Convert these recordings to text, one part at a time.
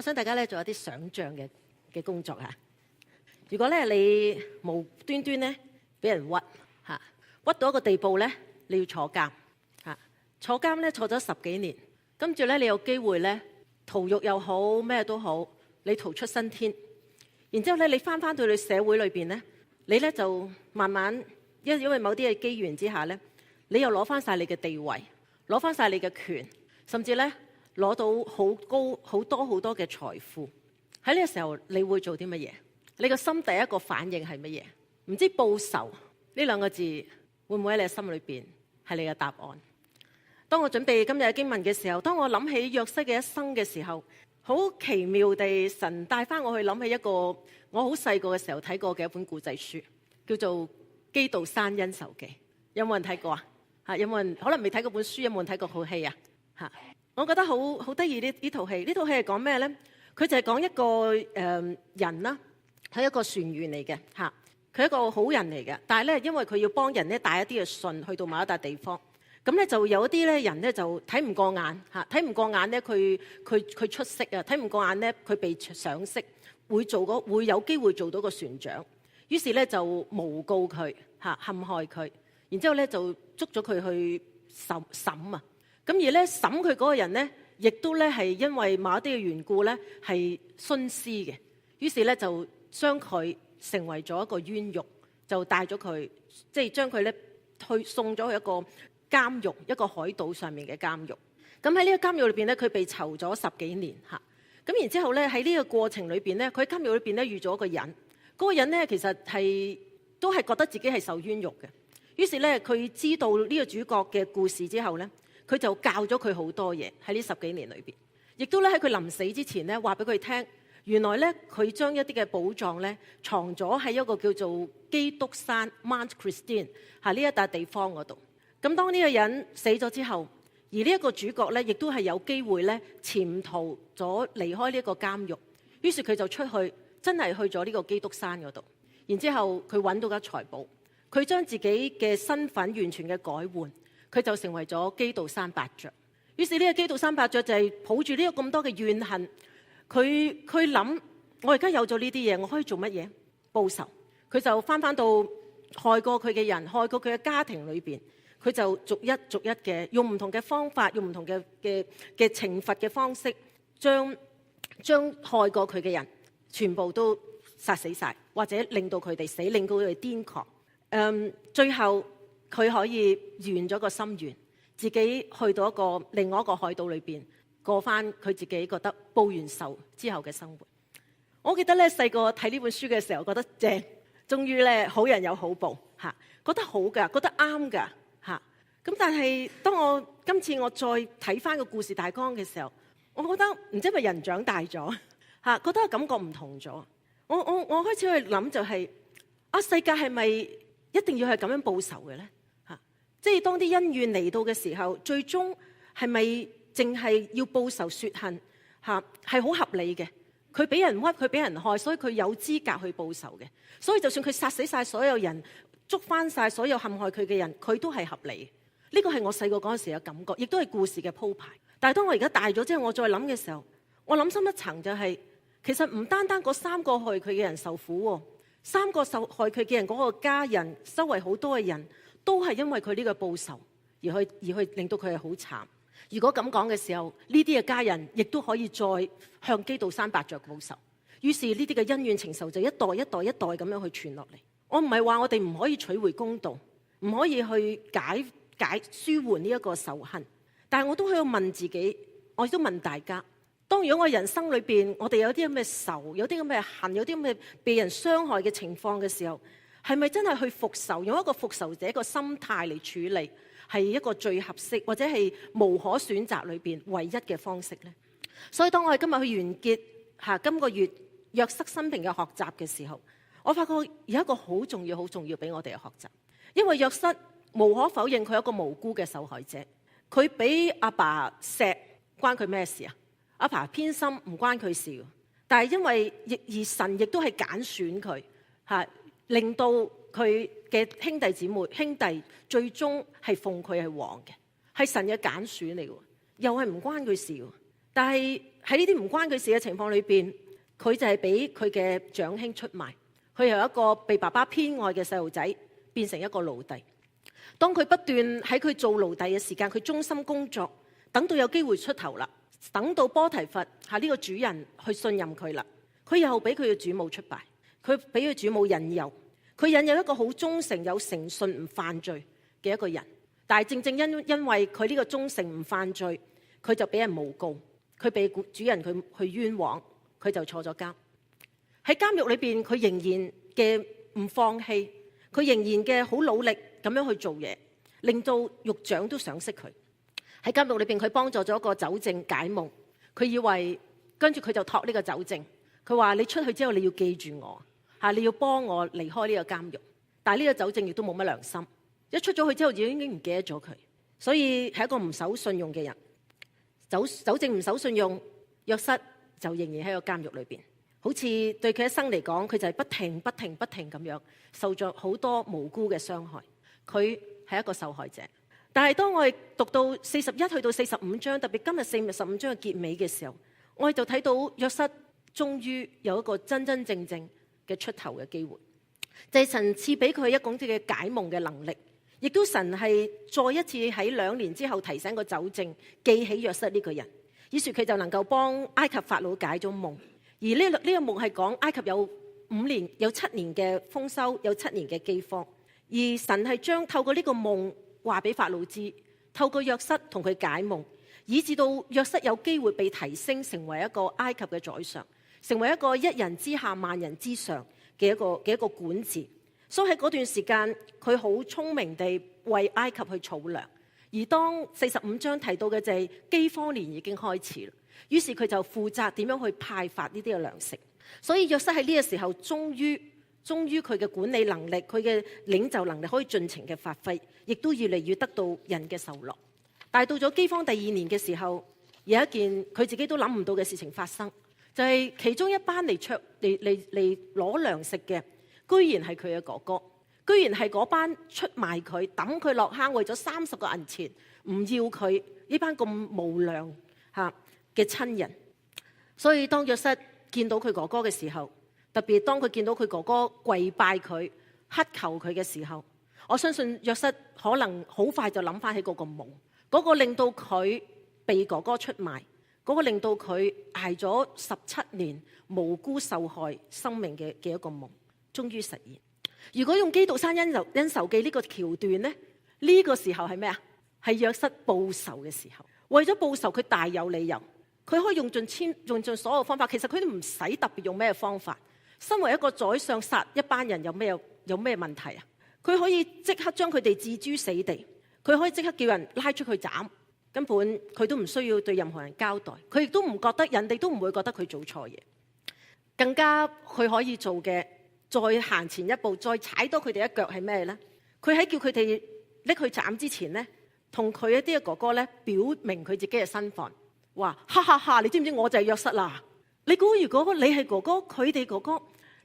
想大家咧做一啲想像嘅工作嚇。如果咧你無端端咧俾人屈嚇，屈到一個地步咧，你要坐監嚇，坐監咧坐咗10幾年，跟住咧你有機會咧逃獄又好咩都好，你逃出生天，然之後咧你翻到你社會裏邊咧，你咧就慢慢因為某啲嘅機緣之下咧，你又攞翻晒你嘅地位，攞翻晒你嘅權，甚至咧攞到好多嘅財富。喺呢個時候你會做啲乜嘢？你個心第一個反應係乜嘢？唔知報仇呢兩個字會唔會喺你嘅心裏邊係你嘅答案？當我準備今日嘅經文嘅時候，當我諗起約瑟嘅一生嘅時候，好奇妙地神帶翻我去諗起一個我好細個嘅時候睇過嘅一本古仔書，叫做《基道山恩仇記》。有冇人睇過啊？嚇，有冇人可能未睇過本書？有冇人睇過套戲啊？嚇，我覺得好得意呢套戲。呢套戲係講咩咧？佢就係講一個人啦，係一個船員嚟嘅嚇，佢係一個好人嚟嘅。但係咧，因為佢要幫人咧帶一啲嘅信去到某一笪地方，咁咧就有一啲咧人咧就睇唔過眼嚇，睇唔過眼咧佢出色啊，睇唔過眼咧佢被賞識，會有機會做到個船長。於是咧就誣告佢嚇，陷害佢，然之後咧就捉咗佢去審啊。咁而咧審佢嗰個人咧，亦都咧係因為某一啲嘅緣故咧係徇私嘅，於是咧就將佢成為咗一個冤獄，就帶咗佢，即係將佢咧送咗去一個監獄，一個海島上面嘅監獄。咁喺呢個監獄裏邊咧，佢被囚咗10幾年嚇。咁然之後咧喺呢個過程裏邊咧，佢喺監獄裏邊咧遇咗一個人，嗰個人咧其實都係覺得自己係受冤獄嘅。於是咧佢知道呢個主角嘅故事之後咧，佢就教咗佢好多嘢喺呢10幾年裏邊，亦都咧喺佢臨死之前咧話俾佢聽，原來咧佢將一啲嘅寶藏咧藏咗喺一個叫做基督山 Mount Christine 呢一笪地方嗰度。咁當呢個人死咗之後，而呢一個主角咧亦都係有機會咧潛逃咗離開呢一個監獄，於是佢就出去真係去咗呢個基督山嗰度，然之後佢揾到間財寶，佢將自己嘅身份完全嘅改換，佢就成為咗基道山伯爵。於是呢個基道山伯爵就係抱住呢個咁多嘅怨恨，佢諗我而家有咗呢啲嘢，我可以做乜嘢？報仇。佢就翻到害過佢嘅人，害過佢嘅家庭裏邊，佢就逐一嘅用唔同嘅方法，用唔同嘅懲罰嘅方式，將害過佢嘅人全部都殺死晒，或者令到佢哋死，令到佢哋癲狂。最後佢可以圓咗個心願，自己去到另外一個海島裏邊過翻佢自己覺得報完仇之後嘅生活。我記得咧細個睇呢本書嘅時候覺得正，終於咧好人有好報嚇，覺得好㗎，覺得啱㗎嚇。咁但係當今次我再睇翻個故事大綱嘅時候，我覺得唔知係咪人長大咗嚇，覺得感覺唔同咗。我開始去諗就係世界係咪一定要係咁樣報仇嘅咧？嚇，即係當啲恩怨嚟到嘅時候，最終係咪淨係要報仇雪恨嚇？係好合理嘅。佢俾人屈，佢俾人害，所以佢有資格去報仇嘅。所以就算佢殺死晒所有人，捉翻晒所有陷害佢嘅人，佢都係合理嘅。呢個係我細個嗰陣時嘅感覺，亦都係故事嘅鋪排。但係當我而家大咗之後，我再諗嘅時候，我諗深一層就係，其實唔單單嗰3個害佢嘅人受苦喎，3個受害佢嘅人嗰個家人，周圍好多嘅人都係因為佢呢個報仇而去令到佢係好慘。如果咁講嘅時候，呢啲嘅家人亦都可以再向基道山伯爵報仇，於是呢啲嘅恩怨情仇就一代咁樣去傳落嚟。我唔係話我哋唔可以取回公道，唔可以去舒緩呢一個仇恨，但係我都喺度問自己，我亦都問大家，當如果我人生裏邊我哋有啲咁嘅仇，有啲咁嘅恨，有啲咁嘅被人傷害嘅情況嘅時候，係咪真係去復仇，用一個復仇者個心態嚟處理，係一個最合適或者係無可選擇裏邊唯一嘅方式呢？所以當我哋今日去完結今個月約瑟生平嘅學習嘅時候，我發覺有一個好重要俾我哋去學習。因為約瑟無可否認佢係一個無辜嘅受害者，佢俾阿爸錫關佢咩事啊？阿爸偏心唔關佢事，但係因為而神亦都係揀選佢令到佢嘅兄弟最終係奉佢係王嘅，係神嘅揀選嚟嘅，又係唔關佢事。但係喺呢啲唔關佢事嘅情況裏邊，佢就係俾佢嘅長兄出賣，佢由一個被爸爸偏愛嘅細路仔變成一個奴隸。當佢不斷喺佢做奴隸嘅時間，佢忠心工作，等到有機會出頭啦，等到波提乏呢個主人去信任佢啦，佢又俾佢嘅主母出賣，佢俾佢主母引誘，佢引誘一個好忠誠有誠信唔犯罪嘅一個人，但係正因為佢呢個忠誠唔犯罪，佢就俾人誣告，佢被主人佢去冤枉，佢就坐咗監。喺監獄裏邊，佢仍然嘅唔放棄，佢仍然嘅好努力咁樣去做嘢，令到獄長都賞識佢。喺監獄裏邊，佢幫助咗一個酒政解夢，佢以為跟住佢就託呢個酒政，佢話你出去之後你要記住我嚇，你要幫我離開呢個監獄。但係呢個酒政亦都冇乜良心，一出咗去之後已經唔記得咗佢，所以係一個唔守信用嘅人。酒政唔守信用，約瑟就仍然喺個監獄裏邊，好似對佢一生嚟講，佢就係不停咁樣受咗好多無辜嘅傷害，佢係一個受害者。但係當我哋讀到41去到45章，特別今日45章嘅結尾嘅時候，我哋就睇到約瑟終於有一個真正嘅出頭嘅機會，就係神賜俾佢一種嘅解夢嘅能力，亦都神係再一次喺2年之後提醒個酒政記起約瑟呢個人，於是佢就能夠幫埃及法老解咗夢。而呢個夢係講埃及有7年嘅豐收，有7年嘅饑荒，而神係將透過呢個夢話俾法老知，透過約瑟同佢解夢，以至到約瑟有機會被提升成為一個埃及嘅宰相，成為一個一人之下萬人之上嘅一個管治。所以喺嗰段時間，佢好聰明地為埃及去儲糧。而當45章提到嘅就係饑荒年已經開始啦，於是佢就負責點樣去派發呢啲嘅糧食。所以約瑟喺呢個時候終於佢嘅管理能力，佢嘅領袖能力可以盡情嘅發揮，亦都越嚟越得到人嘅受落。但係到咗饑荒第2年嘅時候，有一件佢自己都諗唔到嘅事情發生，就係其中一班嚟攞糧食嘅，居然係佢嘅哥哥，居然係嗰班出賣佢抌佢落坑為咗30個銀錢唔要佢呢班咁無良嘅親人。所以當約瑟見到佢哥哥嘅時候，特別當佢見到佢哥哥跪拜佢乞求佢嘅時候，我相信約瑟可能好快就諗翻起嗰個夢，嗰個令到佢被哥哥出賣，嗰個令到佢捱咗17年無辜受害生命嘅一個夢，終於實現。如果用基督山恩仇記呢個橋段呢，呢個時候係咩啊？係約瑟報仇嘅時候。為咗報仇，佢大有理由，佢可以用盡所有方法。其實佢都唔使特別用咩方法。身為一個宰相，殺一班人有咩問題啊？佢可以即刻將佢哋置諸死地，佢可以即刻叫人拉出去斬，根本佢都唔需要對任何人交代。佢亦都唔覺得，人哋都唔會覺得佢做錯嘢。更加佢可以做嘅，再行前一步，再踩多佢哋一腳係咩呢？佢喺叫佢哋拎去斬之前呢，同佢一啲嘅哥哥呢，表明佢自己嘅身份，話哈哈哈，你知唔知我就係約瑟啦？你估如果你係哥哥，佢哋哥哥，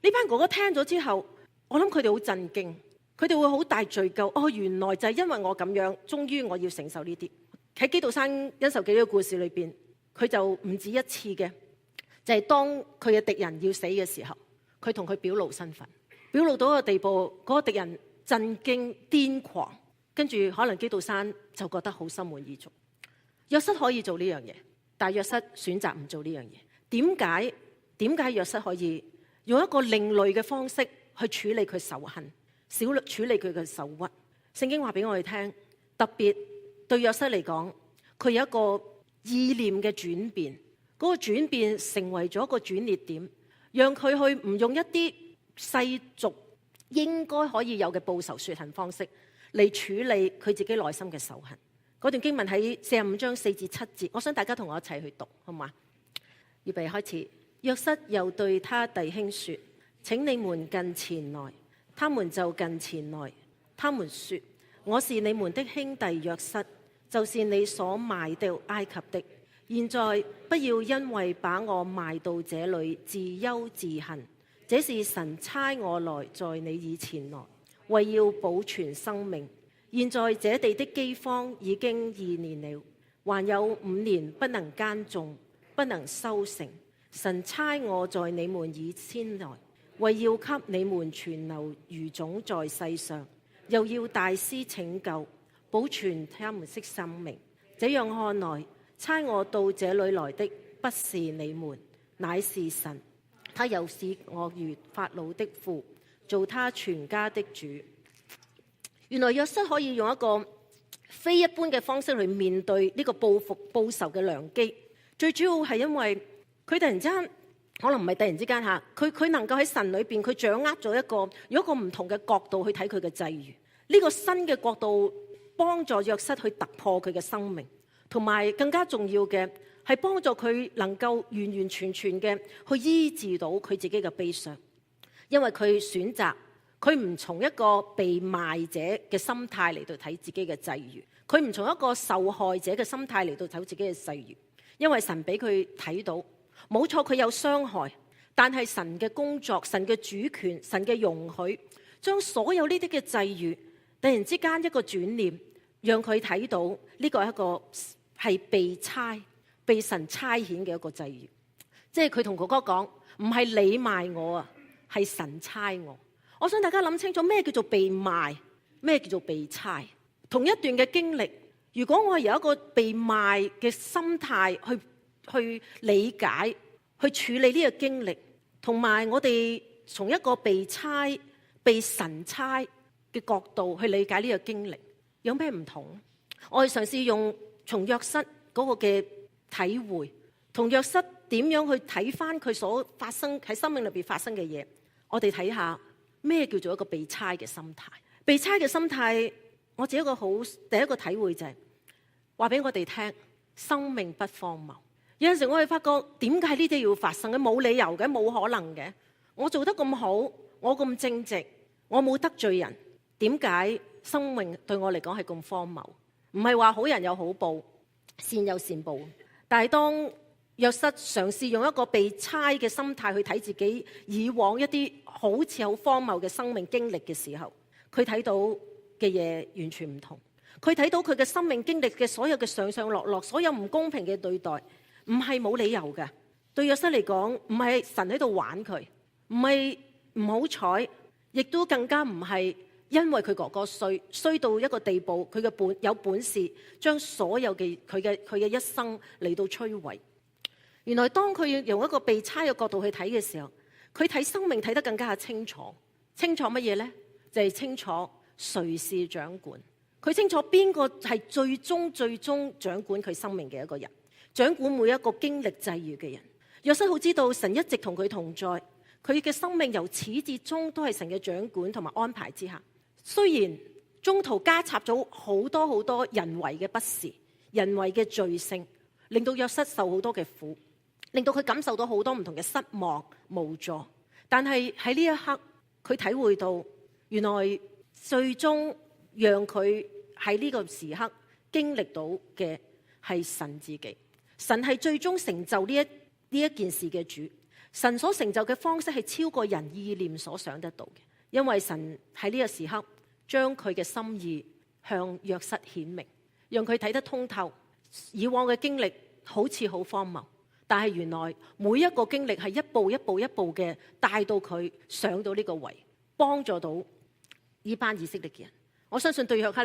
呢班哥哥聽咗之後，我諗佢哋好震驚，佢哋會好大罪疚。哦，原來就係因為我咁樣，終於我要承受呢啲。喺基督山恩仇記呢個故事裏邊，佢就唔止一次嘅，就係當佢嘅敵人要死嘅時候，佢同佢表露身份，表露到一個地步，嗰個敵人震驚癲狂，跟住可能基督山就覺得好心滿意足。約瑟可以做呢樣嘢，但係約瑟選擇唔做呢樣嘢。點解約瑟可以用一個另類嘅方式去處理佢仇恨，處理佢嘅受屈？聖經話俾我哋聽，特別對約瑟嚟講，佢有一個意念嘅轉變，嗰個轉變成為咗一個轉捩點，讓佢去唔用一啲世俗應該可以有嘅報仇雪恨方式嚟處理佢自己內心嘅仇恨。嗰段經文喺45章4至7節，我想大家同我一齊去讀，好嗎？預備開始。約瑟又對他弟兄說：請你們近前來。他們就近前來。他們說：我是你們的兄弟約瑟，就是你所賣到埃及的。現在不要因為把我賣到這裏自憂自恨，這是神差我來在你以前來，為要保存生命。現在這地的饑荒已經2年了，還有5年不能耕種。不能收成。神差我在你們以先來，為要給你們存留餘種在世上，又要大施拯救，保存他們的生命。這樣看來，差我到這裏來的不是你們，乃是神。他又使我如法老的父，做他全家的主。原來約瑟可以用一個非一般嘅方式去面對呢個報復報仇嘅良機。最主要係因為佢突然之間，可能唔係突然之間嚇，佢能夠喺神裏邊，佢掌握咗用一個唔同嘅角度去睇佢嘅際遇。呢個新嘅角度幫助約瑟去突破佢嘅生命，同埋更加重要嘅係幫助佢能夠完完全全嘅去醫治到佢自己嘅悲傷，因為佢選擇佢唔從一個被賣者嘅心態嚟到睇自己嘅際遇，佢唔從一個受害者嘅心態嚟到睇自己嘅際遇，因為神俾佢睇到，冇錯佢有傷害，但係神嘅工作、神嘅主權、神嘅容許，將所有呢啲嘅際遇突然之間一個轉念，讓佢睇到呢個係一個係被神差遣嘅一個際遇。即係佢同哥哥講，唔係你賣我啊，係神差我。我想大家諗清楚咩叫做被賣，咩叫做被差。同一段嘅經歷，如果我係由一個被賣嘅心態去理解、去處理呢個經歷，同埋我哋從一個被差、被神差嘅角度去理解呢個經歷，有咩唔同？我哋嘗試用從約瑟嗰個嘅體會，同約瑟點樣去睇翻佢所發生喺生命裏邊發生嘅嘢，我哋睇下咩叫做一個被差嘅心態。被差嘅心態，我自己第一個體會就係話俾我哋聽，生命不荒謬。有陣時我哋發覺點解呢啲要發生嘅？冇理由嘅，冇可能嘅。我做得咁好，我咁正直，我冇得罪人，點解生命對我嚟講係咁荒謬？唔係話好人有好報，善有善報。但係當約瑟嘗試用一個被差嘅心態去睇自己以往一啲好似好荒謬嘅生命經歷嘅時候，佢睇到嘅嘢完全唔同。佢睇到佢嘅生命經歷嘅所有嘅上上落落，所有唔公平嘅對待，唔係冇理由嘅。對約瑟嚟講，唔係神喺度玩佢，唔係唔好彩，亦都更加唔係因為佢哥哥衰到一個地步，佢有本事將所有嘅佢嘅一生嚟到摧毀。原來當佢用一個被差嘅角度去睇嘅時候，佢睇生命睇得更加清楚。清楚乜嘢呢？就係清楚誰是掌管。佢清楚邊個係最終掌管佢生命嘅一個人，掌管每一個經歷際遇嘅人。約瑟好知道神一直同佢同在，佢嘅生命由始至終都係神嘅掌管同埋安排之下。雖然中途加插咗好多人為嘅不是、人為嘅罪性，令到約瑟受好多嘅苦，令到佢感受到好多唔同嘅失望、無助。但係喺呢一刻，佢體會到原來最終讓佢喺呢個時刻經歷到嘅係神自己。神係最終成就呢一件事嘅主。神所成就嘅方式係超過人意念所想得到嘅，因為神喺呢個時刻將佢嘅心意向約瑟顯明，讓佢睇得通透。以往嘅經歷好似好荒謬，但係原來每一個經歷係一步一步嘅帶到佢上到呢個位，幫助到呢班以色列嘅人。我相信對約瑟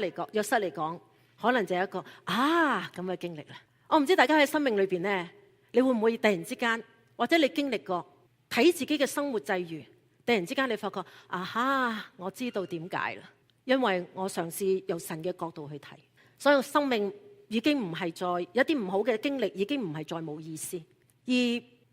嚟講，可能就係一個咁嘅經歷啦。我唔知大家喺生命裏邊呢，你會唔會突然之間，或者你經歷過睇自己嘅生活際遇，突然之間你發覺我知道點解啦，因為我嘗試由神嘅角度去睇，所以生命已經唔係再有啲唔好嘅經歷，已經唔係再冇意思。而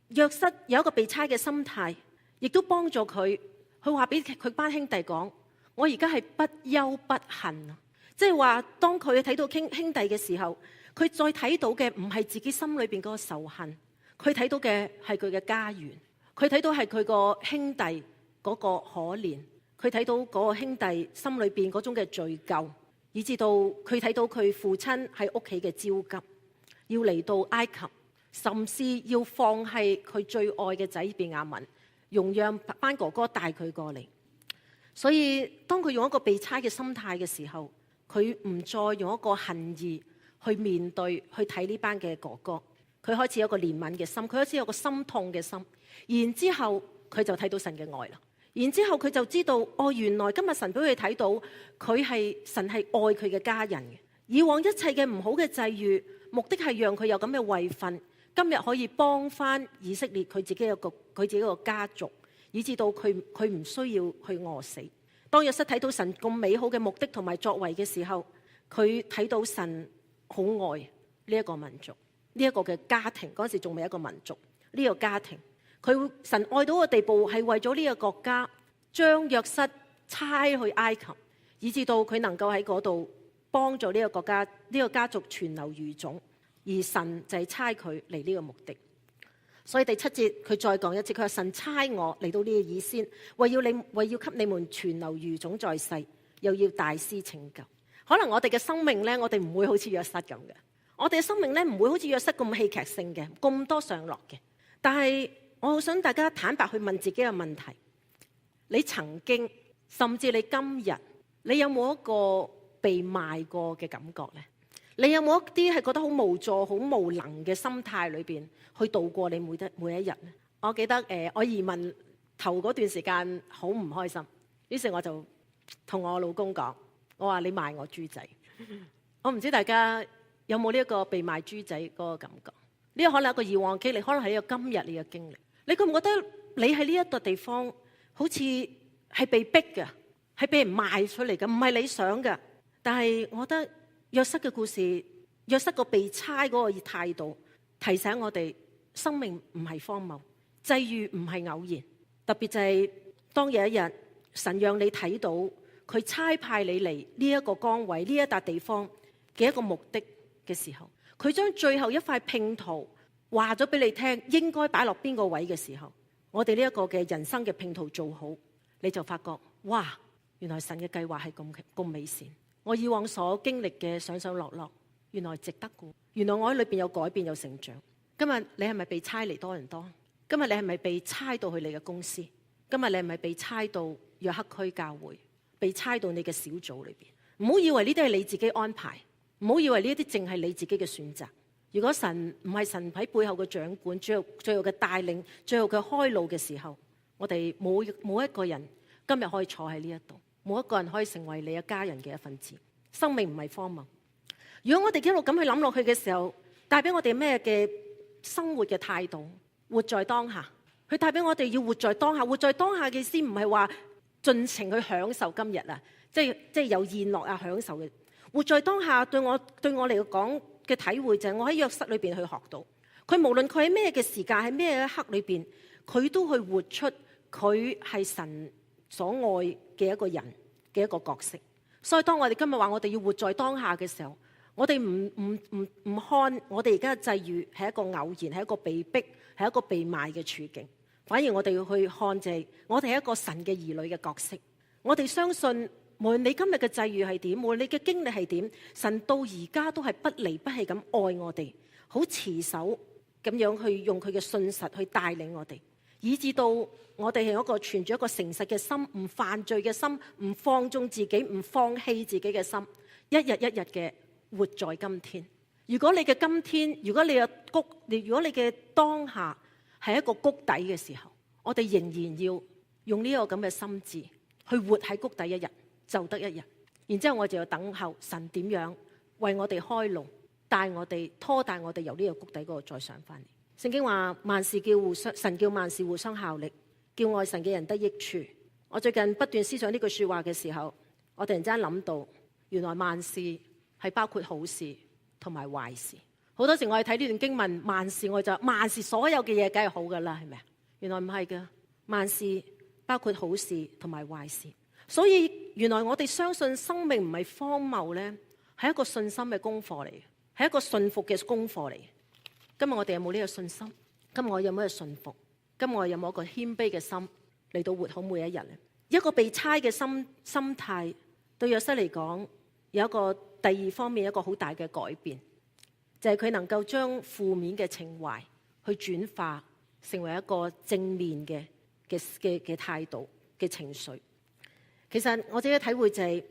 約瑟有一個被差嘅心態，亦都幫助佢話俾佢班兄弟講：我而家係不憂不恨啊！即係話當佢睇到兄弟嘅時候，佢再睇到嘅唔係自己心裏邊嗰個仇恨，佢睇到嘅係佢嘅家園，佢睇到係佢個兄弟嗰個可憐，佢睇到嗰個兄弟心裏邊嗰種嘅罪疚，以至到佢睇到佢父親喺屋企嘅焦急，要嚟到埃及，甚至要放棄佢最愛嘅仔便雅憫，容讓班哥哥帶佢過嚟。所以當佢用一個被差嘅心態嘅時候，佢唔再用一個恨意去面對去睇呢班嘅哥哥，佢開始有個憐憫嘅心，佢開始有個心痛嘅心。然之後佢就睇到神嘅愛啦。然之後佢就知道，哦，原來今日神俾佢睇到，神係愛佢嘅家人嘅。以往一切嘅唔好嘅際遇，目的係讓佢有咁嘅位份，今日可以幫翻以色列佢自己個家族，以至到佢唔需要去餓死。當約瑟睇到神咁美好嘅目的同埋作為嘅時候，佢睇到神好愛呢一個民族，呢一個嘅家庭。嗰時仲未一個民族，呢個家庭，神愛到個地步，係為咗呢個國家，將約瑟差去埃及，以至到佢能夠喺嗰度幫助呢個國家，呢個家族傳流餘種。而神就係差佢嚟呢個目的。所以第7節佢再講一次，佢話神差我嚟到呢個以先，為要給你們傳流餘種在世，又要大施拯救。可能我哋嘅生命呢，我哋唔會好似約瑟咁嘅，我哋嘅生命呢，唔會好似約瑟咁戲劇性嘅，咁多上落嘅。但係我好想大家坦白去問自己嘅問題，你曾經甚至你今日，你有冇一個被賣過嘅感覺呢？你有冇一啲係覺得好無助、好無能嘅心態裏邊去度過你每一日呢？我記得我移民頭嗰段時間好唔開心，於是我就同我老公講，我話你賣我豬仔。我唔知大家有冇呢一個被賣豬仔嗰個感覺？呢個可能係一個以往經歷，可能係一個今日你嘅經歷。你覺唔覺得你喺呢一個地方好似係被逼嘅，係被人賣出嚟嘅，唔係你想嘅？但係我覺得約瑟嘅故事，約瑟個被差嗰個態度，提醒我哋生命唔係荒謬，際遇唔係偶然。特別就係當有一日神讓你睇到佢差派你嚟呢一個崗位，呢一笪地方嘅一個目的嘅時候，佢將最後一塊拼圖話咗俾你聽，應該擺落邊個位嘅時候，我哋呢一個嘅人生嘅拼圖做好，你就發覺哇，原來神嘅計劃係咁美善。我以往所經歷嘅上上落落，原來值得嘅。原來我喺裏邊有改變，有成長。今日你係咪被差嚟多倫多？今日你係咪被差到去你嘅公司？今日你係咪被差到約克區教會？被差到你嘅小組裏邊？唔好以為呢啲係你自己安排，唔好以為呢啲淨係你自己嘅選擇。如果神唔係神喺背後嘅掌管，最後嘅帶領，最後嘅開路嘅時候，我哋冇一個人今日可以坐喺呢一度。冇一個人可以成為你嘅家人嘅一份子。生命唔係荒謬。如果我哋一路咁去諗落去嘅時候，帶俾我哋咩嘅生活嘅態度？活在當下。佢帶俾我哋要活在當下。活在當下嘅意思唔係話盡情去享受今日啊，即係有宴樂啊，享受嘅。活在當下對我嚟講嘅體會就係我喺約瑟裏邊去學到，佢無論佢喺咩嘅時間，喺咩一刻裏邊，佢都去活出佢係神所愛嘅一個人嘅一個角色。所以當我哋今日話我哋要活在當下嘅時候，我哋唔看我哋而家嘅際遇係一個偶然，係一個被逼，係一個被賣嘅處境，反而我哋要去看就係我哋係一個神嘅兒女嘅角色。我哋相信無論你今日嘅際遇係點，無論你嘅經歷係點，神到而家都係不離不棄咁愛我哋，好持守咁樣去用佢嘅信實去帶領我哋，以至到我哋係一個存住一個誠實嘅心，唔犯罪嘅心，唔放縱自己，唔放棄自己嘅心，一日一日嘅活在今天。如果你嘅今天，如果你嘅當下係一個谷底嘅時候，我哋仍然要用呢個咁嘅心智去活喺谷底一日，就得一日。然之後我就要等候神點樣為我哋開路，拖帶我哋由呢個谷底嗰度再上翻嚟。聖經話神叫萬事互相效力，叫愛神嘅人得益處。我最近不斷思想呢句說話嘅時候，我突然之間諗到，原來萬事係包括好事同埋壞事。好多時我哋睇呢段經文，萬事所有嘅嘢梗係好噶啦，係咪啊？原來唔係噶，萬事包括好事同埋壞事。所以原來我哋相信生命唔係荒謬呢，係一個信心嘅功課嚟，係一個信服嘅功課嚟。今日我哋有冇呢個信心？今日我有冇一個信服？今日我有冇一個謙卑嘅心嚟到活好每一日呢？一個被差嘅心態，對約瑟嚟講有一個第二方面一個好大嘅改變，就係佢能夠將負面嘅情懷去轉化成為一個正面嘅態度嘅情緒。其實我自己嘅體會就係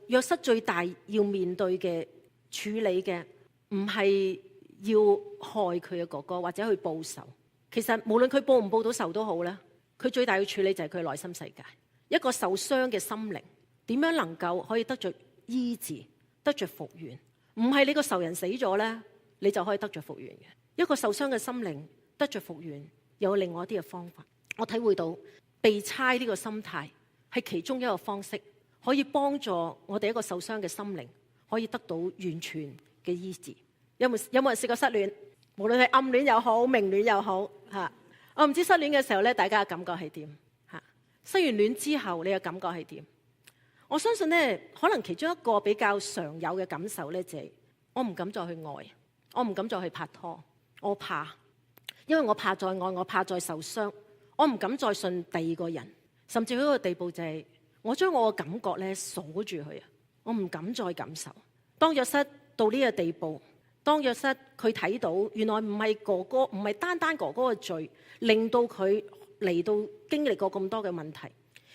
約瑟最大要面對嘅處理嘅唔係要害佢嘅哥哥或者去報仇。其實無論佢報唔報到仇都好啦，佢最大要處理就係佢內心世界。一個受傷嘅心靈點樣能夠可以得着醫治、得着復原？唔係你個仇人死咗咧，你就可以得着復原嘅。一個受傷嘅心靈得着復原，有另外一啲嘅方法。我體會到被差呢個心態係其中一個方式，可以幫助我哋一個受傷嘅心靈可以得到完全嘅醫治。有冇人試過失戀？無論係暗戀又好，明戀又好嚇。我唔知失戀嘅時候咧，大家嘅感覺係點嚇？失完戀之後，你嘅感覺係點？我相信咧，可能其中一個比較常有嘅感受咧，就係我唔敢再去愛，我唔敢再去拍拖，我怕，因為我怕再愛，我怕再受傷，我唔敢再信第二個人，甚至去到一個地步就係我將我嘅感覺咧鎖住佢啊，我唔敢再感受。當約瑟到呢個地步，當約瑟佢睇到原來唔係哥哥，唔係單單哥哥嘅罪令到佢嚟到經歷過咁多嘅問題，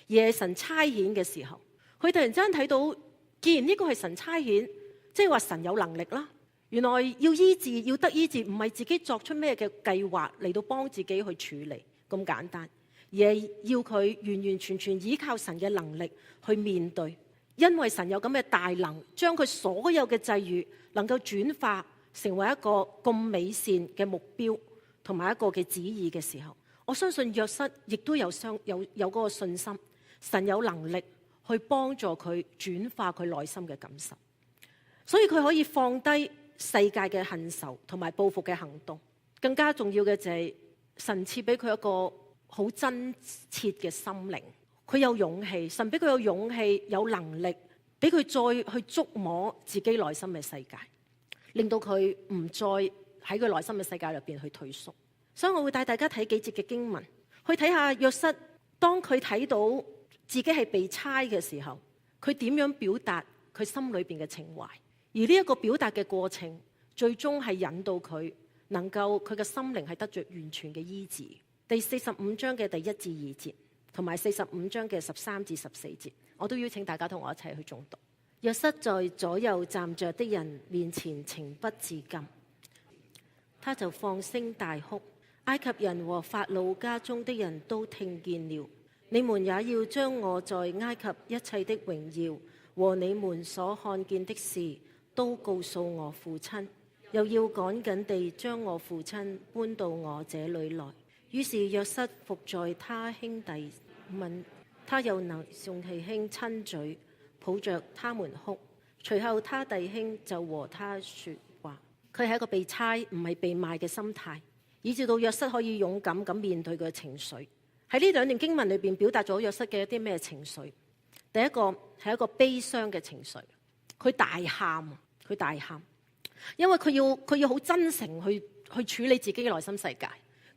而係神差遣嘅時候，佢突然之間睇到，既然呢個係神差遣，即係話神有能力啦。原來要醫治，要得醫治，唔係自己作出咩嘅計劃嚟到幫自己去處理咁簡單，而係要佢完完全全依靠神嘅能力去面對。因為神有咁嘅大能，將佢所有嘅際遇能夠轉化成為一個咁美善嘅目標同埋一個嘅旨意嘅時候，我相信約瑟亦都有嗰個信心，神有能力去幫助佢轉化佢內心嘅感受，所以佢可以放低世界嘅恨仇同埋報復嘅行動。更加重要嘅就係神賜俾佢一個好真切嘅心靈，佢有勇氣，神俾佢有勇氣、有能力，俾佢再去觸摸自己內心嘅世界，令到佢唔再喺佢內心嘅世界入邊去退縮。所以我會帶大家睇幾節嘅經文，去睇下約瑟當佢睇到自己係被差嘅時候，佢點樣表達佢心裏邊嘅情懷，而呢一個表達嘅過程，最終係引導佢能夠佢嘅心靈係得着完全嘅醫治。第45章嘅第1至2節，同埋45章嘅13至14節，我都邀請大家同我一齊去誦讀。約瑟在左右站着的人面前情不自禁，他就放聲大哭。埃及人和法老家中的人都聽見了。你們也要將我在埃及一切的榮耀和你們所看見的事都告訴我父親，又要趕緊地將我父親搬到我這裏來。於是約瑟伏在他兄弟問，他又能用其兄親嘴，抱着他們哭。隨後他弟兄就和他說話。佢係一個被差唔係被賣嘅心態，以至到約瑟可以勇敢咁面對佢嘅情緒。喺呢兩段經文裏邊表達咗約瑟嘅一啲咩情緒？第一個係一個悲傷嘅情緒，佢大喊，因為佢要好真誠去處理自己嘅內心世界。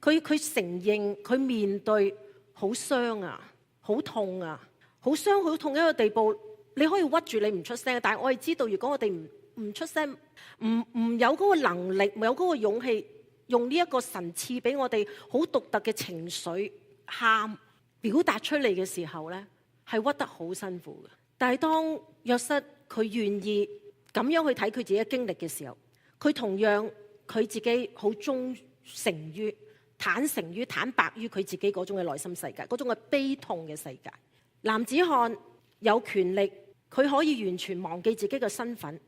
佢承認佢面對好傷啊，好痛啊，好傷好痛嘅一個地步，你可以屈住你唔出聲，但係我哋知道，如果我哋唔出聲，唔有嗰個能力，冇有嗰個勇氣，用呢一個神賜俾我哋好獨特嘅情緒喊表達出嚟嘅時候咧，係屈得好辛苦嘅。但係當約瑟佢願意咁樣去睇佢自己嘅經歷嘅時候，佢同樣佢自己好忠誠於、坦誠於、坦白於佢自己嗰種嘅內心世界，嗰種嘅悲痛嘅世界。男子漢有權力，佢可以完全忘記自己嘅身份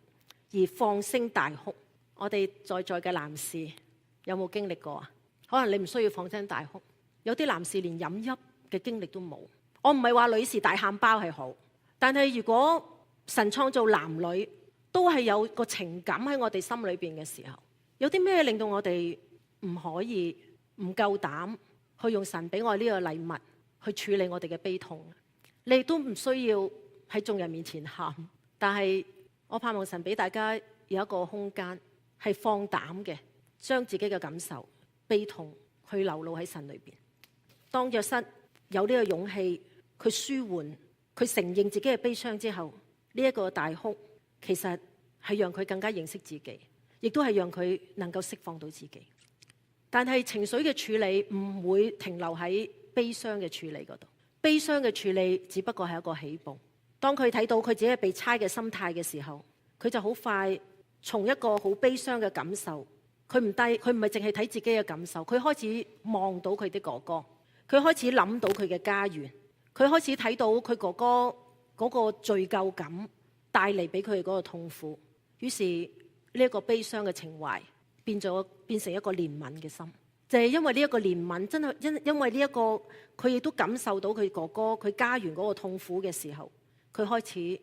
而放聲大哭。我哋在嘅男士有冇經歷過啊？可能你唔需要放聲大哭，有啲男士連飲泣嘅經歷都冇。我唔係話女士大喊包係好，但係如果神創造男女都係有個情感喺我哋心裏邊嘅時候，有啲咩令到我哋唔可以、唔夠膽去用神俾我呢個禮物去處理我哋嘅悲痛？你亦都唔需要喺眾人面前喊，但係我盼望神俾大家有一個空間，係放膽嘅，將自己嘅感受、悲痛去流露喺神裏邊。當約瑟有呢個勇氣，佢舒緩、佢承認自己嘅悲傷之後，呢一個大哭其實係讓佢更加認識自己，亦都係讓佢能夠釋放到自己。但係情緒嘅處理唔會停留喺悲傷嘅處理嗰度，悲傷嘅處理只不過係一個起步。當佢睇到佢自己係被差嘅心態嘅時候，佢就好快從一個好悲傷嘅感受，佢唔係淨係睇自己嘅感受，佢開始望到佢啲哥哥，佢開始諗到佢嘅家園，佢開始睇到佢哥哥嗰個罪疚感帶嚟俾佢嗰個痛苦，於是呢一個悲傷嘅情懷變成一個憐憫嘅心，就係因為呢一個憐憫，真係因為呢一個佢亦都感受到佢哥哥佢家園嗰個痛苦嘅時候，佢開始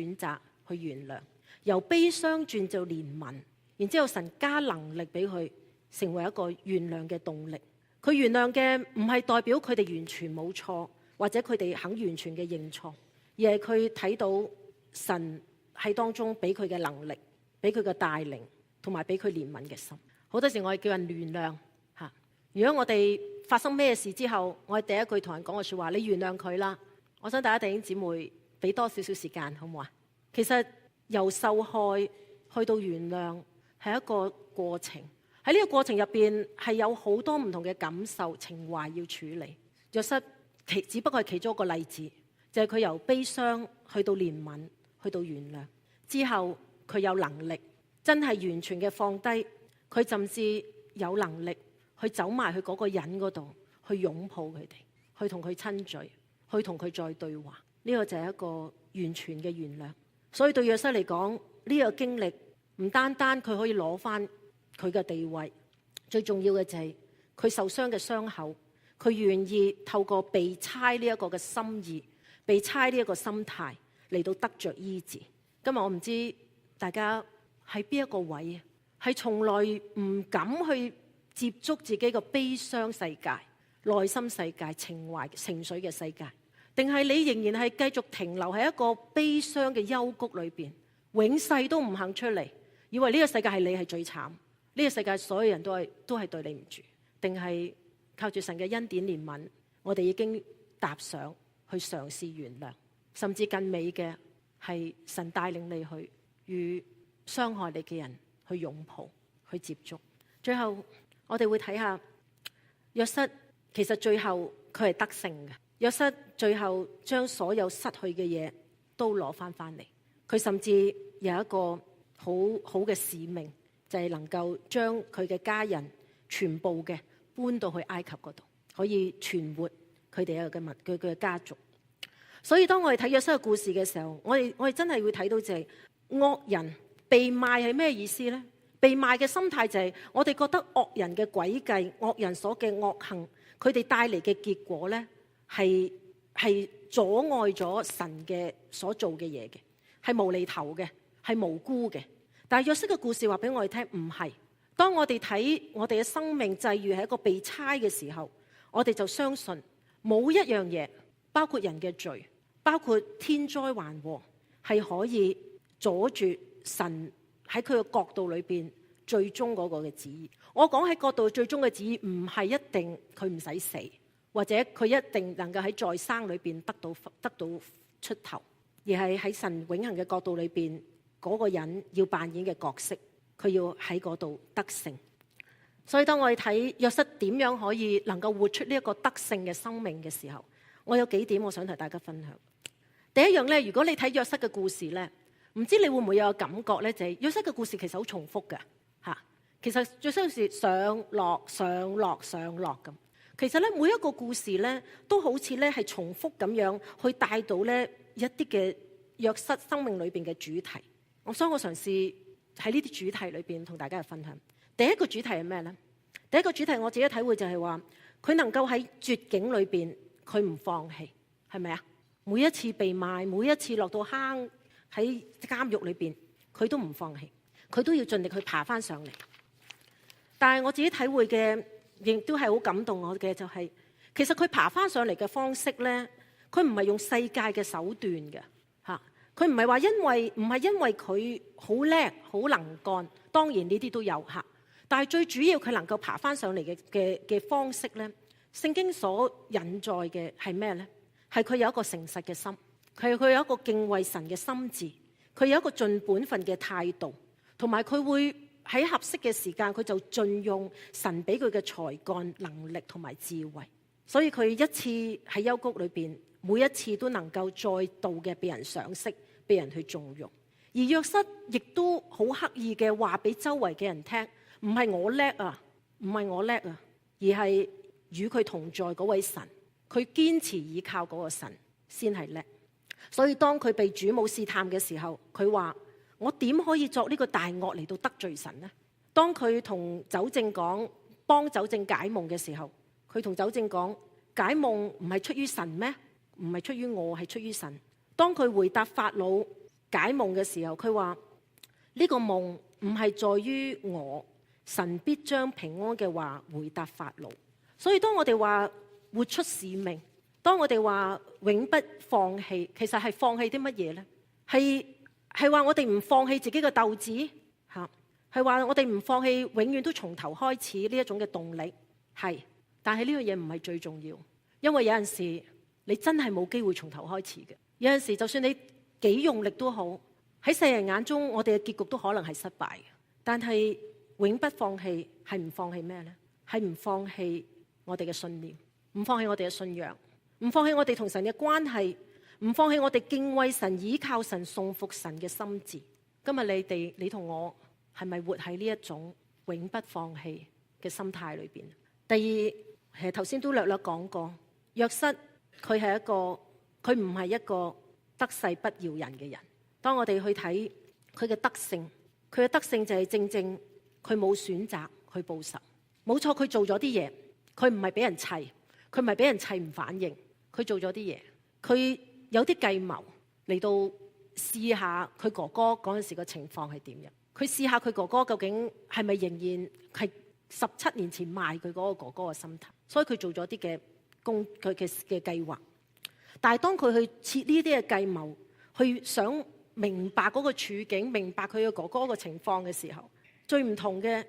選擇去原諒，由悲傷轉做憐憫，然之後神加能力俾佢成為一個原諒嘅動力。佢原諒嘅唔係代表佢哋完全冇錯，或者佢哋肯完全嘅認錯，而係佢睇到神喺當中俾佢嘅能力，俾佢嘅帶領，同埋俾佢憐憫嘅心。好多時我哋叫人原諒吓，如果我哋發生咩事之後，我哋第一句同人講嘅說話，你原諒佢啦。我想大家弟兄姊妹俾多少少時間，好唔好啊？其實由受害去到原諒係一個過程，喺呢個過程入邊係有好多唔同嘅感受情懷要處理。約瑟只不過係其中一個例子，就係佢由悲傷去到憐憫，去到原諒之後，佢有能力真係完全嘅放低，佢甚至有能力去走埋去嗰個人嗰度，去擁抱佢哋，去同佢親嘴，去同佢再對話。呢個就係一個完全嘅原諒。所以對約瑟嚟講，呢個經歷唔單單佢可以攞翻佢嘅地位，最重要嘅就係佢受傷嘅傷口，佢願意透過被差呢一個嘅心意，被差呢一個心態嚟到得着醫治。今日我唔知大家喺邊一個位啊，係從來唔敢去接觸自己個悲傷世界、內心世界、情懷、情緒嘅世界，定係你仍然係繼續停留喺一個悲傷嘅幽谷裏邊，永世都唔肯出嚟，以為呢個世界係你係最慘，呢個世界所有人都係對你唔住，定係靠住神嘅恩典憐憫，我哋已經踏上去嘗試原諒，甚至更美嘅係神帶領你去與傷害你嘅人去擁抱、去接觸。最後我哋會睇下約瑟，其實最後佢係得勝嘅。約瑟最後將所有失去嘅嘢都攞翻嚟，佢甚至有一個好好嘅使命，就係能夠將佢嘅家人全部嘅搬到去埃及嗰度，可以存活佢哋佢嘅家族。所以當我哋睇約瑟嘅故事嘅時候，我哋真係會睇到就係惡人被賣係咩意思呢？被賣嘅心態就係我哋覺得惡人嘅詭計、惡人所嘅惡行，佢哋帶嚟嘅結果呢，係阻礙咗神嘅所做嘅嘢嘅，係無厘頭嘅，係無辜嘅。但係約瑟嘅故事話俾我哋聽，唔係。當我哋睇我哋嘅生命際遇係一個被差嘅時候，我哋就相信冇一樣嘢，包括人嘅罪，包括天災橫禍，係可以阻住神喺佢嘅角度裏邊最終嗰個嘅旨意。我講喺角度最終嘅旨意，唔係一定佢唔使死，或者佢一定能夠喺再生裏邊得到出頭，而係喺神永恆嘅角度裏邊，嗰個人要扮演嘅角色，佢要喺嗰度得勝。所以當我哋睇約瑟點樣可以能夠活出呢一個得勝嘅生命嘅時候，我有幾點我想同大家分享。第一樣咧，如果你睇約瑟嘅故事咧，唔知你會唔會有個感覺咧，就係約瑟嘅故事其實好重複嘅嚇。其實約瑟是上落上落上落咁。其實咧，每一個故事咧都好似咧係重複咁樣去帶到咧一啲嘅約瑟生命裏邊嘅主題。所以我嘗試喺呢啲主題裏邊同大家去分享。第一個主題係咩咧？第一個主題我自己體會就係話，佢能夠喺絕境裏邊，佢唔放棄，係咪啊？每一次被賣，每一次落到坑喺監獄裏邊，佢都唔放棄，佢都要盡力去爬翻上嚟。但係我自己體會嘅，亦都係好感動我嘅，就係其實佢爬翻上嚟嘅方式咧，佢唔係用世界嘅手段嘅嚇，佢唔係話唔係因為佢好叻好能幹，當然呢啲都有嚇。但係最主要佢能夠爬翻上嚟嘅方式咧，聖經所引載嘅係咩咧？係佢有一個誠實嘅心，佢有一個敬畏神嘅心志，佢有一個盡本分嘅態度，同埋佢會喺合適嘅時間，佢就盡用神俾佢嘅才幹、能力同埋智慧。所以佢一次喺幽谷裏邊，每一次都能夠再度嘅被人賞識，被人去重用。而約瑟亦都好刻意嘅話俾周圍嘅人聽，唔係我叻啊，唔係我叻啊，而係與佢同在嗰位神，佢堅持倚靠嗰個神先係叻。所以當佢被主母試探嘅時候，佢話：我點可以作呢個大惡嚟到得罪神呢？當佢同酒政講幫酒政解夢嘅時候，佢同酒政講：解夢唔係出於神咩？唔係出於我，係出於神。當佢回答法老解夢嘅時候，佢話：呢個夢唔係在於我，神必將平安嘅話回答法老。所以當我哋話活出使命，當我哋話永不放棄，其實係放棄啲乜嘢呢？係話我哋唔放棄自己嘅鬥志嚇，係話我哋唔放棄永遠都從頭開始呢一種嘅動力係。但係呢樣嘢唔係最重要，因為有陣時你真係冇機會從頭開始嘅。有陣時就算你幾用力都好，喺世人眼中我哋嘅結局都可能係失敗嘅。但係永不放棄係唔放棄咩呢？係唔放棄我哋嘅信念，唔放棄我哋嘅信仰，唔放棄我哋同神嘅關係，唔放棄我哋敬畏神、倚靠神、信服神嘅心志。今日你同我係咪活喺呢一種永不放棄嘅心態裏邊？第二，其實頭先都略略講過，約瑟佢唔係一個得勢不饒人嘅人。當我哋去睇佢嘅德性，佢嘅德性就係正佢冇選擇去報仇。冇錯，佢做咗啲嘢，佢唔係俾人砌，佢唔係俾人砌唔反應，佢做咗啲嘢，佢有啲計謀嚟到試下佢哥哥嗰陣時嘅情況係點樣。佢試下佢哥哥究竟係咪仍然係17年前賣佢嗰個哥哥嘅心態，所以佢做咗啲嘅計劃。但係當佢去設呢啲嘅計謀，去想明白嗰個處境，明白佢嘅哥哥嘅情況嘅時候，最唔同嘅，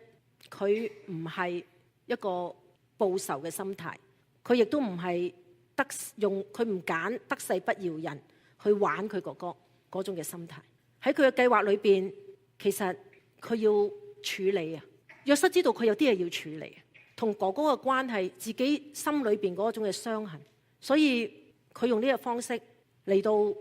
佢唔係一個報仇嘅心態，佢亦都唔係佢唔揀得勢不饒人去玩佢哥哥嗰種嘅心態。喺佢嘅計劃裏邊，其實佢要處理啊。約瑟知道佢有啲嘢要處理，同哥哥嘅關係，自己心裏邊嗰種嘅傷痕，所以佢用呢個方式嚟到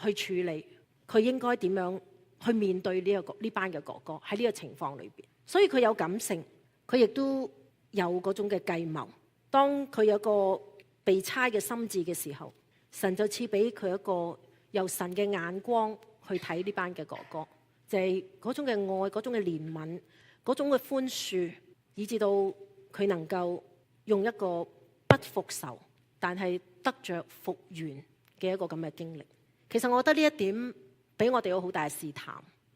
去處理，佢應該點樣去面對呢班嘅哥哥喺呢個情況裏邊。所以佢有感性，佢亦都有嗰種嘅計謀。當佢有個被差嘅心志嘅時候，神就賜俾佢一個由神嘅眼光去睇呢班嘅哥哥，就係嗰種嘅愛，嗰種嘅憐憫，嗰種嘅寬恕，以至到佢能夠用一個不復仇，但係得着復原嘅一個咁嘅經歷。其實我覺得呢一點俾我哋有好大嘅試探。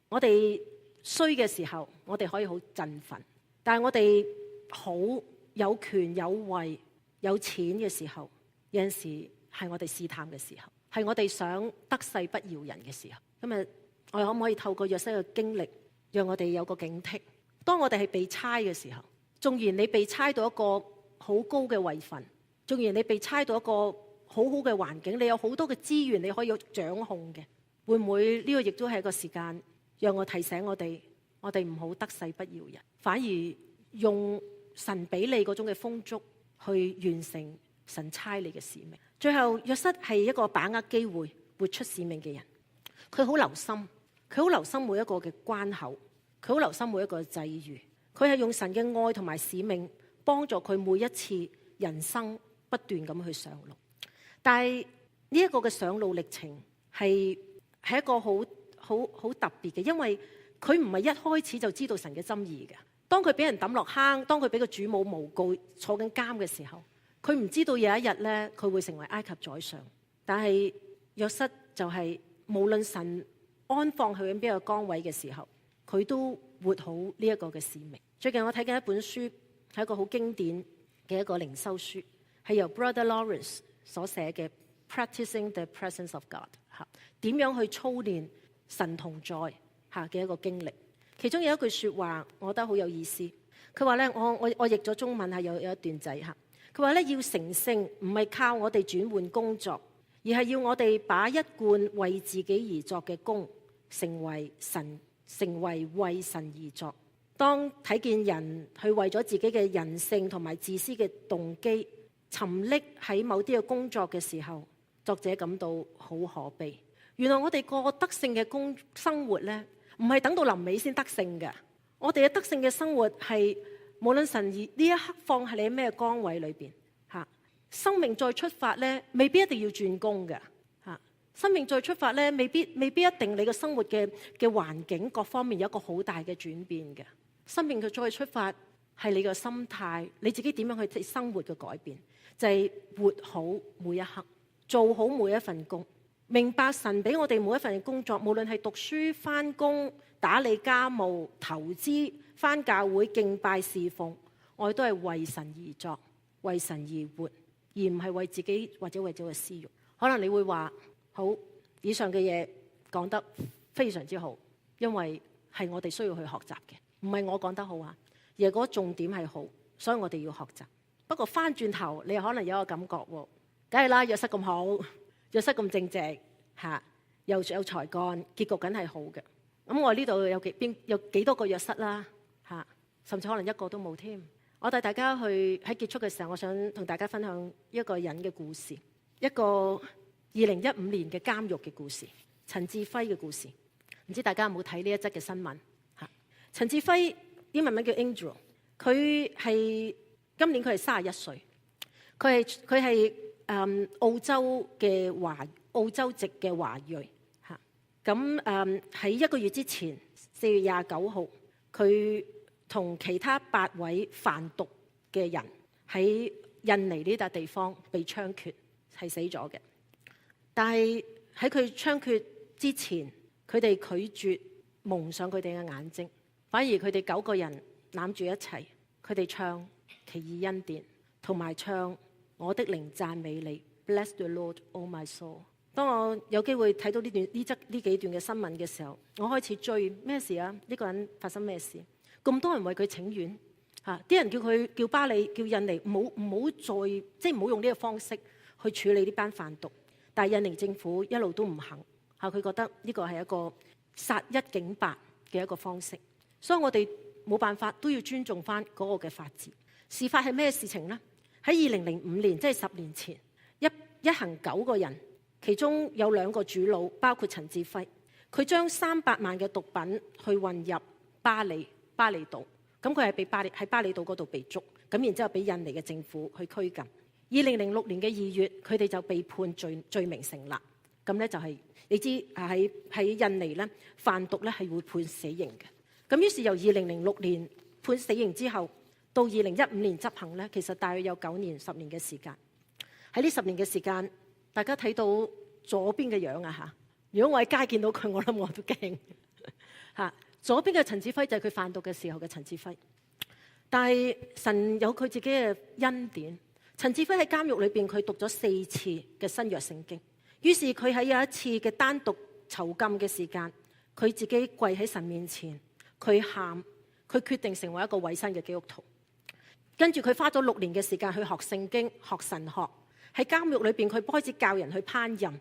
我哋衰嘅時候，我哋可以好振奮，但係我哋好有權有位有錢嘅時候，有陣時係我哋試探嘅時候，係我哋想得勢不饒人嘅時候。今日我哋可唔可以透過約瑟嘅經歷，讓我哋有個警惕？當我哋係被差嘅時候，縱然你被差到一個好高嘅位份，縱然你被差到一個好好嘅環境，你有好多嘅資源你可以有掌控嘅，會唔會呢個亦都係一個時間，讓我提醒我哋唔好得勢不饒人，反而用神俾你嗰種嘅豐足去完成神差你嘅使命。最後，約瑟係一個把握機會活出使命嘅人，佢好留心，佢好留心每一個嘅關口，佢好留心每一個嘅際遇，佢係用神嘅愛同埋使命幫助佢每一次人生不斷咁去上路。但係呢一個嘅上路歷程係一個好特別嘅，因為佢唔係一開始就知道神嘅心意嘅。當佢俾人抌落坑，當佢俾個主母誣告坐緊監嘅時候，佢唔知道有一日咧佢會成為埃及宰相。但係約瑟就係無論神安放佢喺邊個崗位嘅時候，佢都活好呢一個嘅使命。最近我睇緊一本書，係一個好經典嘅一個靈修書，係由 Brother Lawrence 所寫嘅 Practicing the Presence of God， 點樣去操練神同在嘅一個經歷。其中有一句說話我覺得好有意思，佢話咧，我譯咗中文係有一段仔吓，佢話咧，要成聖唔係靠我哋轉換工作，而係要我哋把一貫為自己而作嘅工成為為神而作。當睇見人去為咗自己嘅人性同埋自私嘅動機沉溺喺某啲嘅工作嘅時候，作者感到好可悲。原來我哋過得勝嘅生活呢，唔係等到臨尾先得勝嘅。我哋嘅得勝嘅生活係無論神呢一刻放喺你喺咩崗位裏邊嚇，生命再出發咧，未必一定要轉工嘅嚇。生命再出發咧，未必一定你嘅生活嘅環境各方面有一個好大嘅轉變嘅。生命嘅再出發係你嘅心態，你自己點樣去生活嘅改變，就係活好每一刻，做好每一份工，明白神俾我哋每一份工作，無論係讀書、返工、打理家務、投資、返教會、敬拜侍奉，我哋都係為神而作，為神而活，而唔係為自己或者為咗個私欲。可能你會話好，以上嘅嘢講得非常之好，因為係我哋需要去學習嘅，唔係我講得好啊，而係嗰個重點係好，所以我哋要學習。不過翻轉頭，你可能有一個感覺喎，梗係啦，約瑟咁好，約瑟咁正直嚇，又有才幹，結局梗係好嘅。咁我呢度有幾多個約瑟啦嚇，甚至可能一個都冇添。我帶大家去喺結束嘅時候，我想同大家分享一個人嘅故事，一個2015年嘅監獄嘅故事，陳志輝嘅故事。唔知大家有冇睇呢一則嘅新聞嚇？陳志輝英文名叫 Andrew， 佢係今年佢係31歲，佢係澳洲籍嘅華裔嚇。咁喺1個月之前，4月29號，佢同其他8位販毒嘅人喺印尼呢笪地方被槍決，係死咗嘅。但係喺佢槍決之前，佢哋拒絕蒙上佢哋嘅眼睛，反而佢哋9個人攬住一齊，佢哋唱《奇異恩典》，同埋唱《我的靈讚美你》，Bless the Lord, O my soul。當我有機會睇到呢幾段嘅新聞嘅時候，我開始追咩事啊？呢個人發生咩事？咁多人為佢請願嚇，啲人叫巴里叫印尼唔好再即係唔好用呢個方式去處理呢班販毒，但係印尼政府一路都唔肯嚇，佢覺得呢個係一個殺一儆百嘅一個方式，所以我哋冇辦法都要尊重翻嗰個嘅法治。事發係咩事情呢？喺2005年，即係10年前，一行9個人。其中有2個主腦，包括陳志輝，佢將300萬嘅毒品去運入巴厘島，咁佢係喺巴厘島嗰度被捉，咁然之後俾印尼嘅政府去拘禁。2006年嘅2月，佢哋就被判罪名成立，咁咧就係你知喺印尼咧販毒咧係會判死刑嘅。咁於是由2006年判死刑之後，到2015年執行咧，其實大約有9年10年嘅時間。喺呢10年嘅時間。大家睇到左邊嘅樣啊嚇！如果我喺街見到佢，我諗我都驚嚇。左邊嘅陳志輝就係佢販毒嘅時候嘅陳志輝，但係神有佢自己嘅恩典。陳志輝喺監獄裏邊，佢讀咗4次嘅新約聖經。於是佢喺有一次嘅單獨囚禁嘅時間，佢自己跪喺神面前，佢喊，佢決定成為一個委身嘅基督徒。跟住佢花咗6年嘅時間去學聖經、學神學。喺監獄裏邊，佢開始教人去烹飪，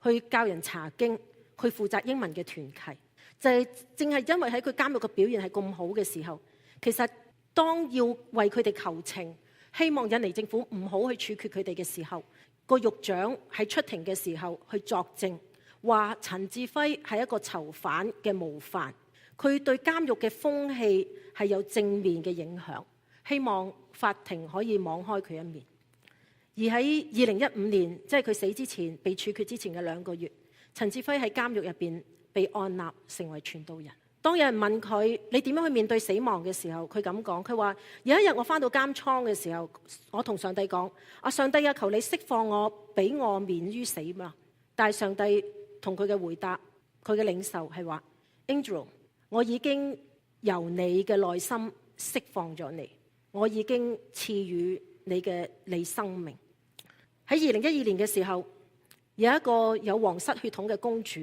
去教人查經，去負責英文嘅團契。就係正係因為喺佢監獄嘅表現係咁好嘅時候，其實當要為佢哋求情，希望印尼政府唔好去處決佢哋嘅時候，個獄長喺出庭嘅時候去作證，話陳志輝係一個囚犯嘅模範，佢對監獄嘅風氣係有正面嘅影響，希望法庭可以網開佢一面。而喺2015年，即係佢死之前、被處決之前嘅2個月，陳志輝喺監獄入邊被按立成為傳道人。當有人問佢你點樣去面對死亡嘅時候，佢咁講，佢話有一日我返到監倉嘅時候，我同上帝講：上帝啊，求你釋放我，俾我免於死嘛。但係上帝同佢嘅回答，佢嘅領受係話 Andrew， 我已經由你嘅內心釋放咗你，我已經賜予你生命。喺2012年嘅時候，有一個有皇室血統嘅公主，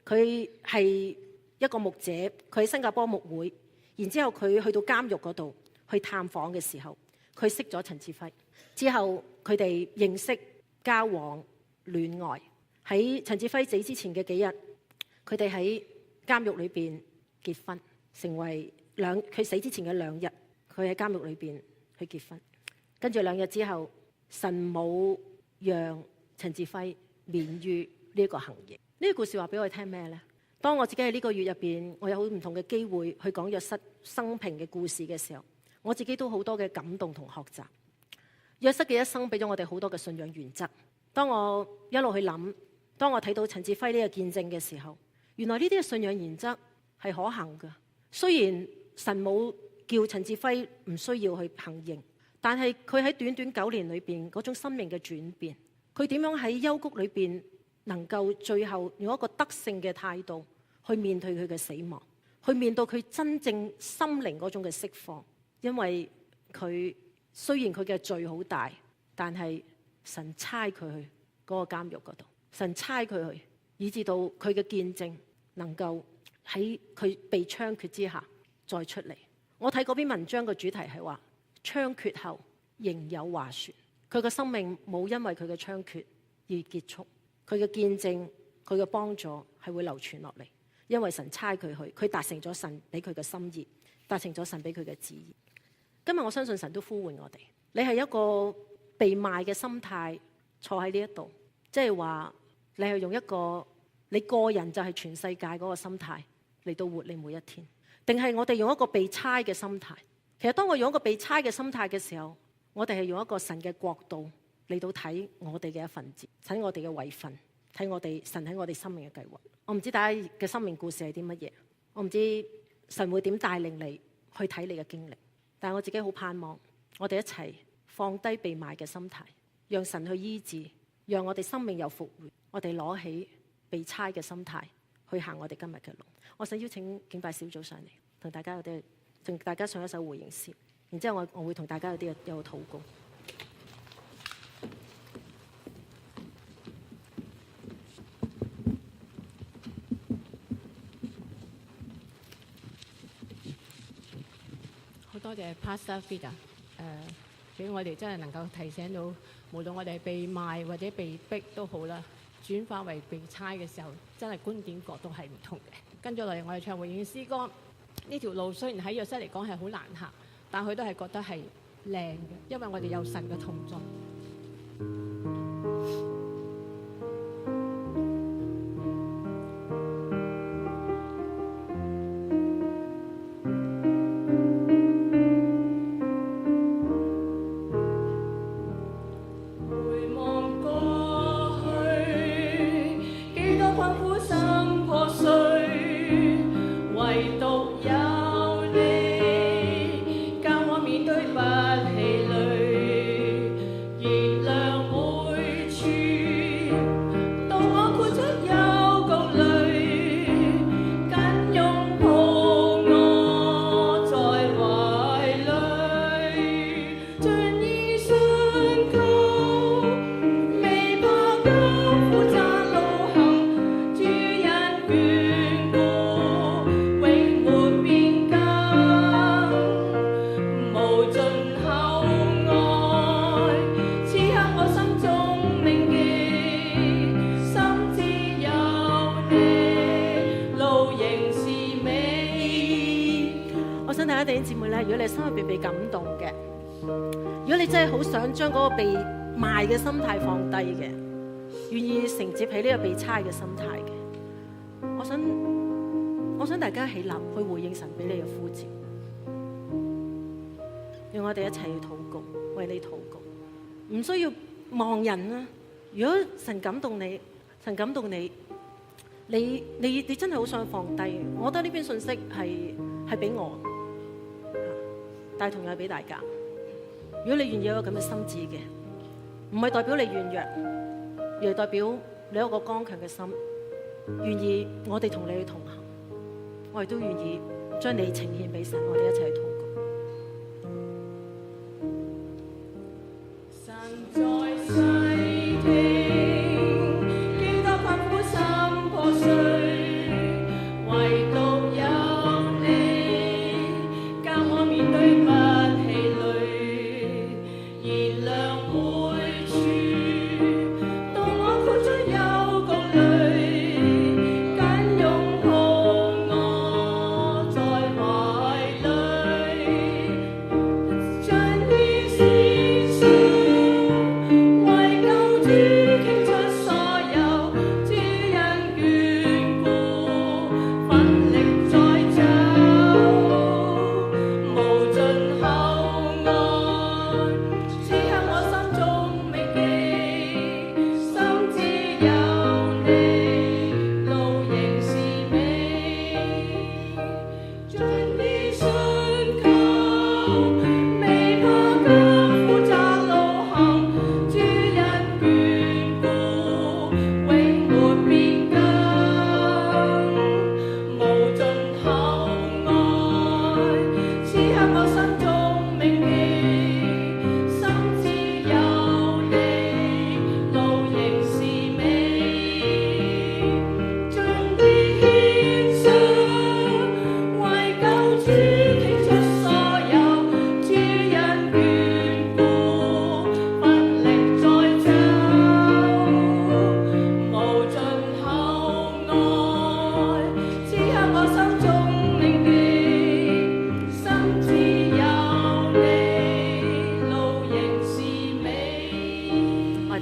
佢係一個牧者，佢喺新加坡牧會，然之後佢去到監獄嗰度去探訪嘅時候，佢識咗陳志輝，之後佢哋認識、交往、戀愛。喺陳志輝死之前嘅幾日，佢哋喺監獄裏邊結婚，成為佢死之前嘅2日，佢喺監獄裏邊去結婚。跟住2日之後，神冇讓陳志輝免於呢一個行刑。呢個故事話俾我哋聽咩呢？當我自己喺呢個月入邊，我有好唔同嘅機會去講約瑟生平嘅故事嘅時候，我自己都好多嘅感動同學習。約瑟嘅一生俾咗我哋好多嘅信仰原則。當我一路去諗，當我睇到陳志輝呢個見證嘅時候，原來呢啲嘅信仰原則係可行嘅。雖然神冇叫陳志輝唔需要去行刑，但係佢喺短短9年裏邊嗰種生命嘅轉變，佢點樣喺幽谷裏邊能夠最後用一個得勝嘅態度去面對佢嘅死亡，去面對佢真正心靈嗰種嘅釋放。因為佢雖然佢嘅罪好大，但係神差佢去嗰個監獄嗰度，神差佢去，以至到佢嘅見證能夠喺佢被槍決之下再出嚟。我睇嗰篇文章嘅主題係話，槍決後仍有話說。佢嘅生命冇因為佢嘅槍決而結束，佢嘅見證，佢嘅幫助係會流傳落嚟，因為神差佢去，佢達成咗神俾佢嘅心意，達成咗神俾佢嘅旨意。今日我相信神都呼喚我哋，你係一個被賣嘅心態坐喺呢一度，即係話你係用一個你個人就係全世界嗰個心態嚟到活你每一天，定係我哋用一個被差嘅心態？其實當我用一個被差嘅心態嘅時候，我哋係用一個神嘅國度嚟到睇我哋嘅一份子，睇我哋嘅位份，睇我哋神喺我哋生命嘅計劃。我唔知大家嘅生命故事係啲乜嘢，我唔知神會點帶領你去睇你嘅經歷，但係我自己好盼望我哋一齊放低被賣嘅心態，讓神去醫治，讓我哋生命又復活，我哋攞起被差嘅心態去行我哋今日嘅路。我想邀請敬拜小組上嚟，同大家唱一首回應詩，然之後我會同大家有個禱告。好多謝 Pastor Vida， 俾我哋真係能夠提醒到，無論我哋係被賣或者被逼都好啦，轉化為被差嘅時候，真係觀點角度係唔同嘅。跟住落嚟，我哋唱回應詩歌。呢條路雖然喺約瑟嚟講係好難行，但佢都係覺得係靚嘅，因為我哋有神嘅同在。將嗰個被賣嘅心態放低嘅，願意承接起呢個被差嘅心態嘅，我想大家起立去回應神俾你嘅呼召，讓我哋一齊去禱告，為你禱告，唔需要望人啊！如果神感動你，你真係好想放低，我覺得呢篇信息係俾我，但係同樣係俾大家。如果你願意有一個咁嘅心志嘅，唔係代表你軟弱，而係代表你有一個剛強嘅心，願意我哋同你去同行，我哋都願意將你呈獻俾神，我哋一齊去禱告。神在細聽，幾多困苦心破碎，唯獨有你，教我面對不氣餒。燃亮每處，當我哭出幽谷裏，緊擁抱我在懷裏，將天使上為救主傾出所有，主恩眷顧，奮力再走。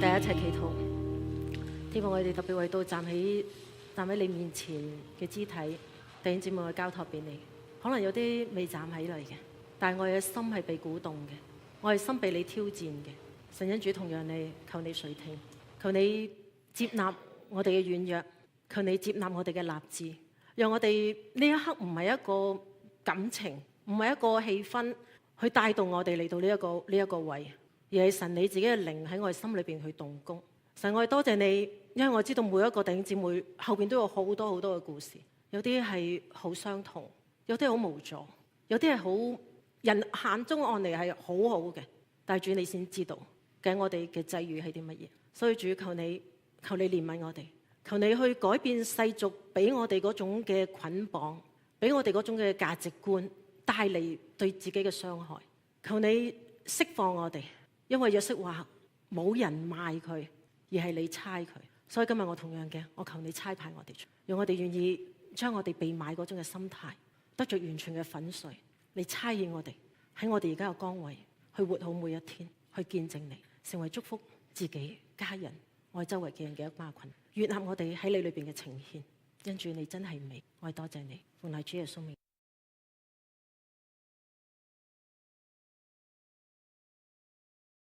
我哋大家一齊祈禱。天父，我哋特別為到站喺你面前嘅肢體弟兄姊妹，我交託俾你。可能有啲未站起嚟嘅，但係我嘅心係被鼓動嘅，我係心被你挑戰嘅。神恩主同樣你，求你垂聽，求你接納我哋嘅軟弱，求你接納我哋嘅立志，讓我哋呢一刻唔係一個感情，唔係一個氣氛去帶動我哋嚟到呢一個位，而係神你自己嘅靈喺我哋心裏邊去動工。神，我哋多謝你，因為我知道每一個弟兄姊妹後邊都有好多好多嘅故事，有啲係好傷痛，有啲係好無助，有啲係好人眼中按嚟係好好嘅，但係主你先知道究竟我哋嘅際遇係啲乜嘢。所以主，求你憐憫我哋，求你去改變世俗俾我哋嗰種嘅捆綁，俾我哋嗰種嘅價值觀帶嚟對自己嘅傷害。求你釋放我哋，因為約瑟話冇人賣佢，而係你差佢。所以今日我同樣嘅，我求你差派我哋，讓我哋願意將我哋被買嗰種嘅心態得着完全嘅粉碎。你差遣我哋喺我哋而家嘅崗位去活好每一天，去見證你，成為祝福自己、家人、我哋周圍嘅人嘅一孖群，悅納我哋喺你裏邊嘅呈獻。因主你真係美，我哋多謝你，奉賴主耶穌名。